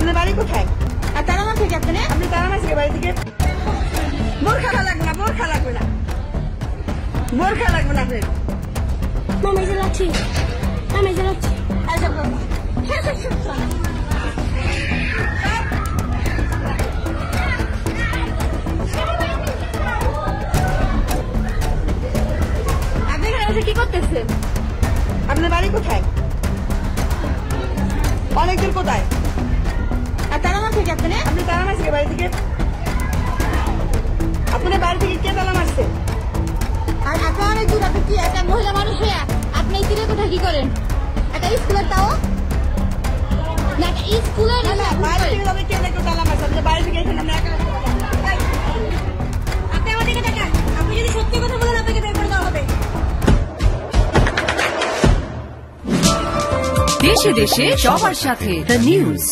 আপনার বাড়ি কোথায়? আর তারা মাছ থেকে আপনি তারা মাছ থেকে বাড়ি থেকে বোরখা লাগবে না, বোরখা লাগবে না, বোরখা লাগবে না আপনার। মামা এসে যাচ্ছি, মামা এসে যাচ্ছি। আপনি এখানে কি করতেছেন? আপনার বাড়ি কোথায়? অনেক দূর কোথায়? আর তারা মাছ থেকে আপনি তারা মাছ থেকে বাড়ি থেকে আপনার বাড়ি থেকে কে তালা মারছে? আর এত অনেক দূর আপনি কি একটা মহিলা মানুষ হয়ে আপনি এই তীরে কোথায় কি করেন? একটা স্কুলের তাও না, একটা স্কুলের বাইরে থেকে যাবে কেউ না কেউ তালা মারছে। আপনি বাড়ি থেকে এখানে আমরা একা আপনি আমার দিকে দেখেন। আপনি যদি সত্যি কথা বলেন আপনাকে বের করে দেওয়া হবে। দেশে দেশে সবার সাথে দ্য নিউজ।